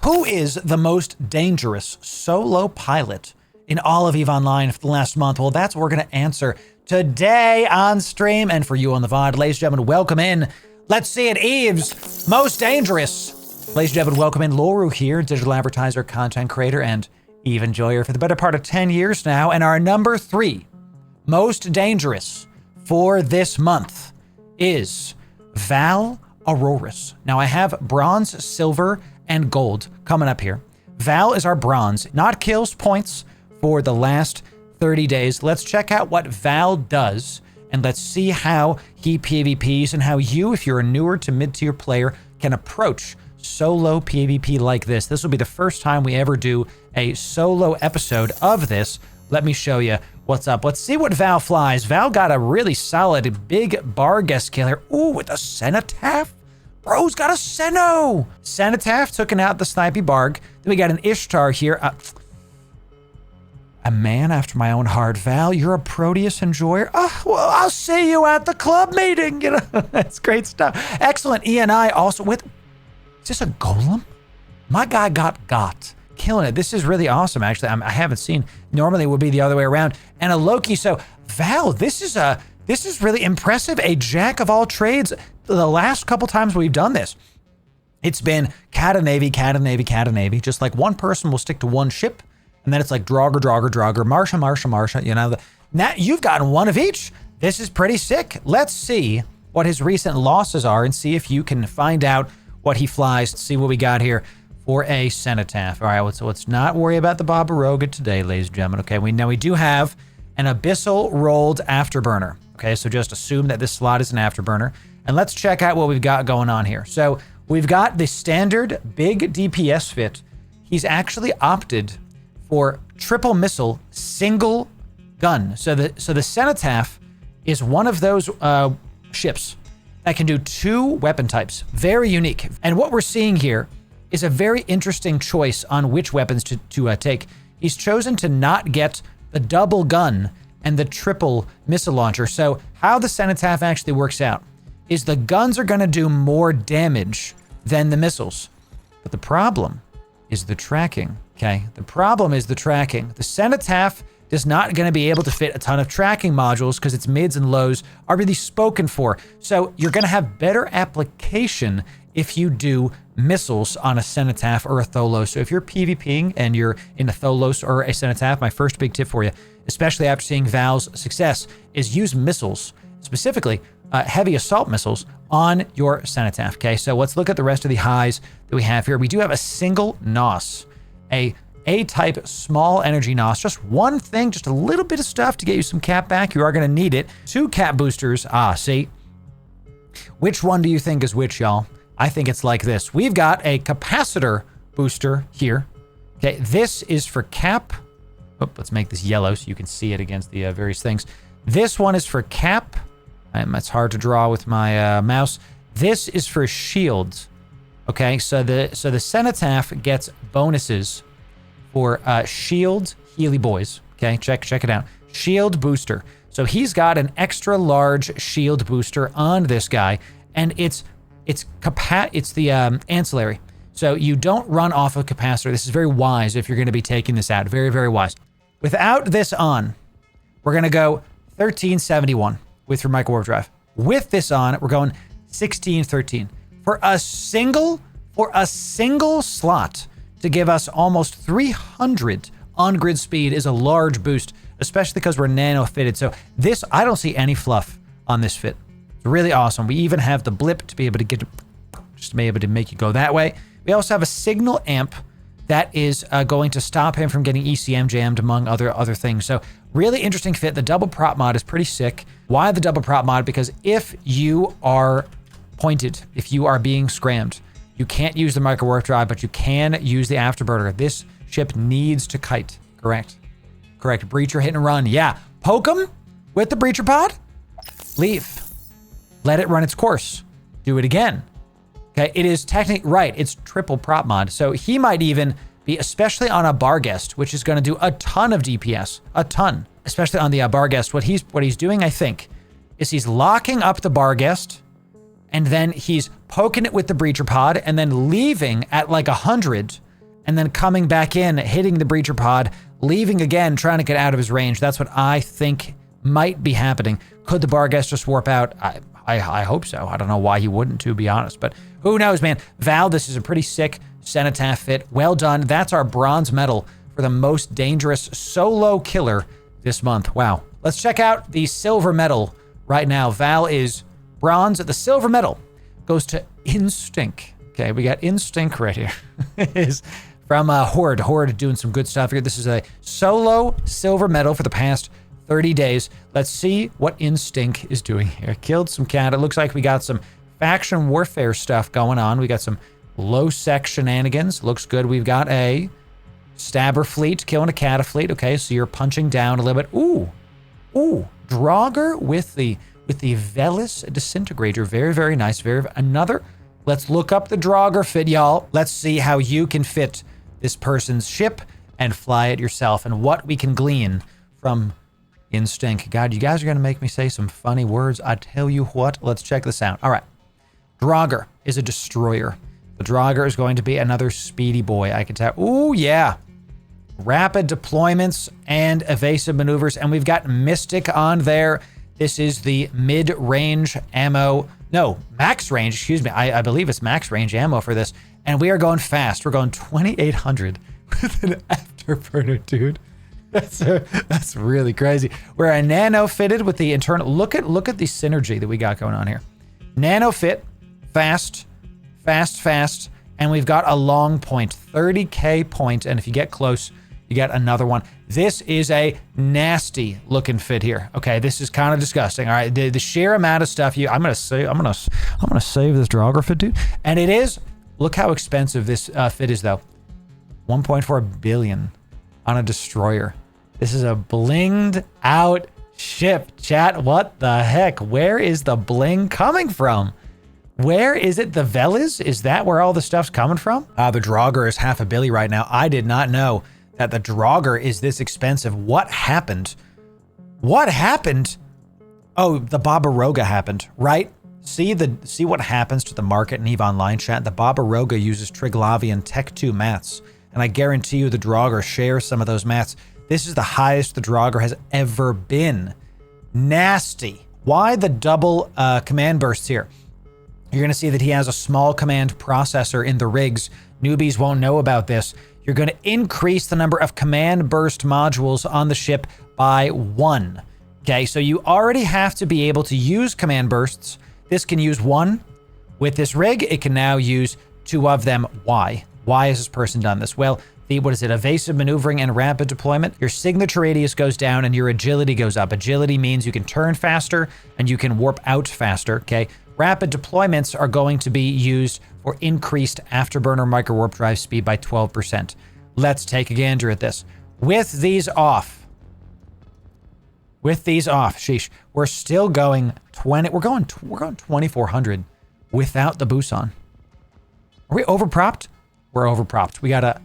Who is the most dangerous solo pilot in all of EVE Online for the last month? Well, that's what we're going to answer today on stream. And for you on the VOD, ladies and gentlemen, welcome in. Let's see it, EVE's most dangerous. Ladies and gentlemen, welcome in. Loru here, digital advertiser, content creator, and EVE enjoyer for the better part of 10 years now. And our number 3 most dangerous for this month is Valaurus. Now I have bronze, silver, and gold coming up here. Val is our bronze, not kills, points for the last 30 days. Let's check out what Val does, and let's see how he PvPs and how you, if you're a newer to mid-tier player, can approach solo PvP like this. This will be the first time we ever do a solo episode of this. Let me show you what's up. Let's see what Val flies. Val got a really solid big Barghest kill here. Ooh, with a Cenotaph. Bro's got a Seno. Cenotaph took out the Snipey Barg. Then we got an Ishtar here. A man after my own heart. Val, you're a Proteus enjoyer. Oh, well, I'll see you at the club meeting. You know, that's great stuff. Excellent. ENI also with... Is this a golem? My guy got. Killing it. This is really awesome, actually. I haven't seen. Normally it would be the other way around. And a Loki. So, Val, this is really impressive. A jack of all trades. The last couple times we've done this, it's been cat of navy, cat of navy, cat of navy. Just like one person will stick to one ship, and then it's like Draugr, Marsha. You know, now you've gotten one of each. This is pretty sick. Let's see what his recent losses are and see if you can find out what he flies. See what we got here for a Cenotaph. All right, so let's not worry about the Barbaroga today, ladies and gentlemen. Okay, we do have an Abyssal rolled Afterburner. Okay, so just assume that this slot is an Afterburner. And let's check out what we've got going on here. So we've got the standard big DPS fit. He's actually opted for triple missile, single gun. So the Cenotaph is one of those ships that can do 2 weapon types. Very unique. And what we're seeing here is a very interesting choice on which weapons to take. He's chosen to not get the double gun and the triple missile launcher. So how the Cenotaph actually works out is the guns are going to do more damage than the missiles. But the problem is the tracking, okay? The problem is the tracking. The Cenotaph is not going to be able to fit a ton of tracking modules because its mids and lows are really spoken for. So you're going to have better application if you do missiles on a Cenotaph or a Tholos. So if you're PvPing and you're in a Tholos or a Cenotaph, my first big tip for you, especially after seeing Val's success, is use missiles, specifically heavy assault missiles on your Cenotaph, okay? So let's look at the rest of the highs that we have here. We do have a single NOS, a A-type small energy NOS, just one thing, just a little bit of stuff to get you some cap back. You are going to need it. 2 cap boosters. See? Which one do you think is which, y'all? I think it's like this. We've got a capacitor booster here. Okay, this is for cap. Oh, let's make this yellow so you can see it against the various things. This one is for cap. It's hard to draw with my mouse. This is for shields. Okay, so the Cenotaph gets bonuses for shield Healy boys. Okay, check it out. Shield booster. So he's got an extra large shield booster on this guy, and it's the ancillary. So you don't run off of capacitor. This is very wise if you're going to be taking this out. Very, very wise. Without this on, we're going to go 1371 with your micro warp drive. With this on, we're going 1613 for a single slot to give us almost 300 on-grid speed is a large boost, especially because we're nano fitted. So this, I don't see any fluff on this fit. It's really awesome. We even have the blip to be able to get, just to be able to make you go that way. We also have a signal amp that is going to stop him from getting ECM jammed, among other things. So really interesting fit. The double prop mod is pretty sick. Why the double prop mod? Because if you are pointed, if you are being scrammed, you can't use the micro warp drive, but you can use the afterburner. This ship needs to kite. Correct. Breacher hit and run. Yeah. Poke him with the breacher pod. Leave. Let it run its course. Do it again. Okay. It is technically right. It's triple prop mod. So he might even be, especially on a Barghest, which is going to do a ton of DPS, a ton, especially on the Barghest. What he's doing, I think, is he's locking up the Barghest, and then he's poking it with the breacher pod, and then leaving at like 100 and then coming back in, hitting the breacher pod, leaving again, trying to get out of his range. That's what I think might be happening. Could the Barghest just warp out? I hope so. I don't know why he wouldn't, to be honest, but who knows, man. Val, this is a pretty sick Cenotaph fit. Well done. That's our bronze medal for the most dangerous solo killer this month. Wow. Let's check out the silver medal right now. Val is bronze. The silver medal goes to Instinct. Okay, we got Instinct right here. Is from Horde. Horde doing some good stuff here. This is a solo silver medal for the past 30 days. Let's see what Instinct is doing here. Killed some cat. It looks like we got some faction warfare stuff going on. We got some low-sec shenanigans. Looks good. We've got a stabber fleet killing a cat fleet. Okay, so you're punching down a little bit. Ooh, Draugr with the Velis disintegrator. Very, very nice. Another. Let's look up the Draugr fit, y'all. Let's see how you can fit this person's ship and fly it yourself, and what we can glean from Instinct. God, you guys are gonna make me say some funny words. I tell you what. Let's check this out. All right, Draugr is a destroyer. The Draugr is going to be another speedy boy. I can tell. Ooh, yeah. Rapid deployments and evasive maneuvers. And we've got Mystic on there. This is the mid-range ammo. No, max range, excuse me. I believe it's max range ammo for this. And we are going fast. We're going 2,800 with an afterburner, dude. That's really crazy. We're a nano fitted with the internal. Look at the synergy that we got going on here. Nano fit, fast, and we've got a long point, 30k point, and if you get close, you get another one. This is a nasty looking fit here. Okay, this is kind of disgusting. All right, the sheer amount of stuff I'm gonna save this Draugr fit, dude. And it is. Look how expensive this fit is, though. 1.4 billion on a destroyer. This is a blinged out ship, chat. What the heck? Where is the bling coming from? Where is it? The Velis? Is that where all the stuff's coming from? The Draugr is $500 million right now. I did not know that the Draugr is this expensive. What happened? What happened? Oh, the Babaroga happened, right? See what happens to the market in EVE Online, chat. The Babaroga uses Triglavian Tech 2 mats, and I guarantee you the Draugr shares some of those mats. This is the highest the Draugr has ever been. Nasty. Why the double command bursts here? You're going to see that he has a small command processor in the rigs. Newbies won't know about this. You're going to increase the number of command burst modules on the ship by 1. Okay, so you already have to be able to use command bursts. This can use 1. With this rig, it can now use 2 of them. Why? Why has this person done this? Well, evasive maneuvering and rapid deployment. Your signature radius goes down and your agility goes up. Agility means you can turn faster and you can warp out faster, okay? Rapid deployments are going to be used for increased afterburner micro warp drive speed by 12%. Let's take a gander at this. With these off, sheesh, we're still going 20. We're going 2,400 without the boost on. Are we overpropped? We're overpropped. We got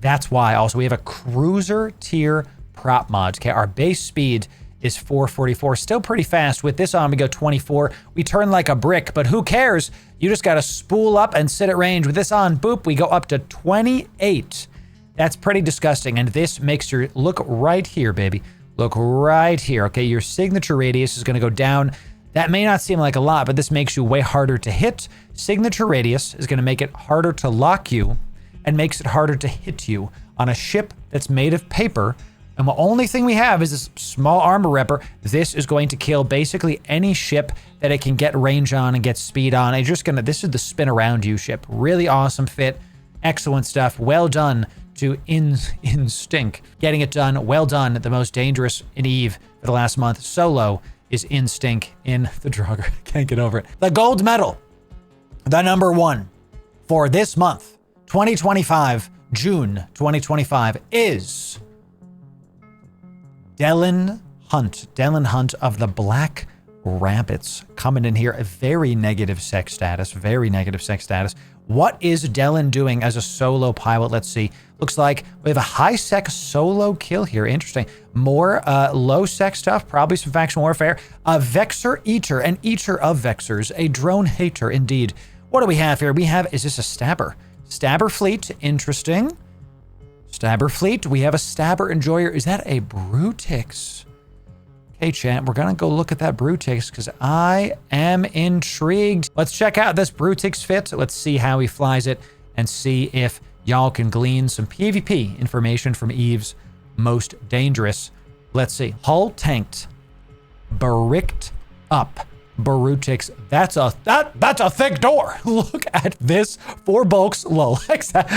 that's why. Also, we have a cruiser tier prop mod. Okay, our base speed is 444, still pretty fast. With this on, we go 24. We turn like a brick, but who cares? You just got to spool up and sit at range. With this on, boop, we go up to 28. That's pretty disgusting. And this makes your, look right here, baby. Look right here. Okay, your signature radius is going to go down. That may not seem like a lot, but this makes you way harder to hit. Signature radius is going to make it harder to lock you and makes it harder to hit you on a ship that's made of paper. And the only thing we have is this small armor repper. This is going to kill basically any ship that it can get range on and get speed on. It's just gonna, this is the spin around you ship. Really awesome fit. Excellent stuff. Well done to Instinct. Getting it done. Well done. The most dangerous in EVE for the last month. Solo is Instinct in the Draugr. Can't get over it. The gold medal. The number 1 for this month, 2025, June 2025, is Delan Hunt. Delan Hunt of the Black Rabbits. Coming in here, a very negative sex status. Very negative sex status. What is Delan doing as a solo pilot? Let's see. Looks like we have a high-sec solo kill here. Interesting. More low-sec stuff. Probably some faction warfare. A Vexor Eater. An eater of Vexors. A drone hater, indeed. What do we have here? We have, is this a stabber? Stabber fleet. Interesting. Stabber fleet. We have a Stabber Enjoyer. Is that a Brutix? Okay, chat, we're going to go look at that Brutix because I am intrigued. Let's check out this Brutix fit. Let's see how he flies it and see if y'all can glean some PvP information from Eve's most dangerous. Let's see. Hull tanked. Bricked up. Brutix. That's a thick door. Look at this. 4 bulks. Lol.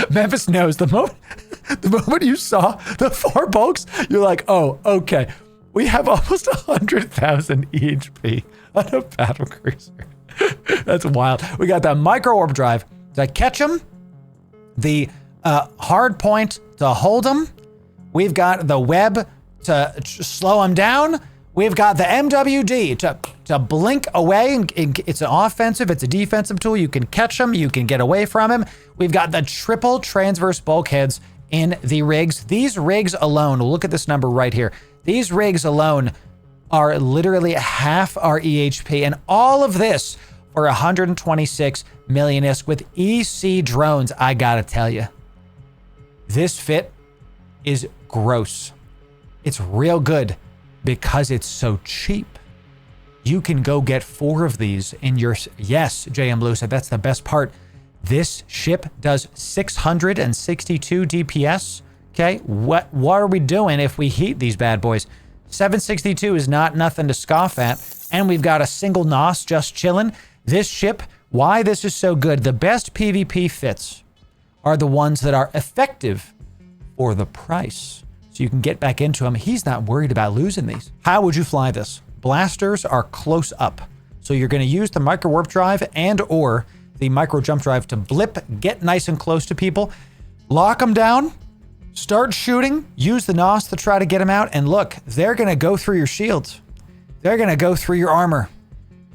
Memphis knows the moment you saw the 4 bulks, you're like, oh, okay. We have almost 100,000 EHP on a battle cruiser. That's wild. We got that micro orb drive to catch them, the hard point to hold them. We've got the web to slow them down. We've got the MWD to blink away. It's an offensive, it's a defensive tool. You can catch him, you can get away from him. We've got the triple transverse bulkheads in the rigs. These rigs alone, look at this number right here. These rigs alone are literally half our EHP, and all of this for 126 million ISK with EC drones. I gotta tell you, this fit is gross. It's real good because it's so cheap. You can go get 4 of these in your... Yes, JM Blue said that's the best part. This ship does 662 DPS. Okay, what are we doing if we heat these bad boys? 762 is not nothing to scoff at. And we've got a single NOS just chilling. This ship, why this is so good, the best PvP fits are the ones that are effective for the price. So you can get back into them. He's not worried about losing these. How would you fly this? Blasters are close up. So you're going to use the micro warp drive and or the micro jump drive to blip, get nice and close to people, lock them down, start shooting, use the NOS to try to get them out. And look, they're going to go through your shields. They're going to go through your armor.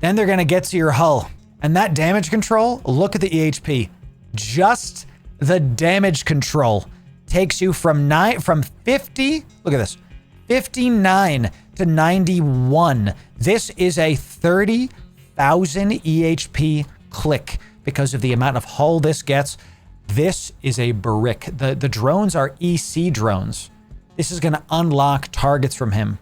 Then they're going to get to your hull. And that damage control, look at the EHP. Just the damage control takes you from 50, look at this, 59 to 91. This is a 30,000 EHP click because of the amount of hull this gets. This is a brick. The drones are EC drones. This is going to unlock targets from him.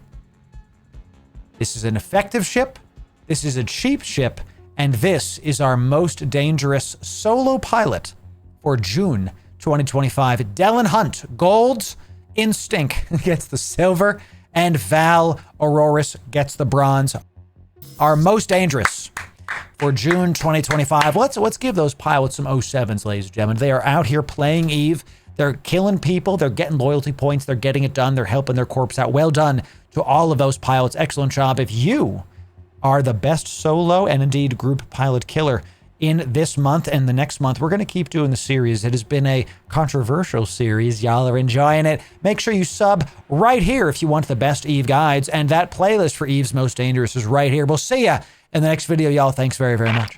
This is an effective ship. This is a cheap ship. And this is our most dangerous solo pilot for June 2025. Delan Hunt, Gold's Instinct gets the silver, and Valaurus gets the bronze. Our most dangerous for June 2025. Let's give those pilots some 07s, ladies and gentlemen. They are out here playing Eve. They're killing people. They're getting loyalty points. They're getting it done. They're helping their corps out. Well done to all of those pilots. Excellent job. If you are the best solo and indeed group pilot killer in this month and the next month, we're going to keep doing the series. It has been a controversial series. Y'all are enjoying it. Make sure you sub right here if you want the best Eve guides. And that playlist for Eve's Most Dangerous is right here. We'll see ya in the next video, y'all. Thanks very, very much.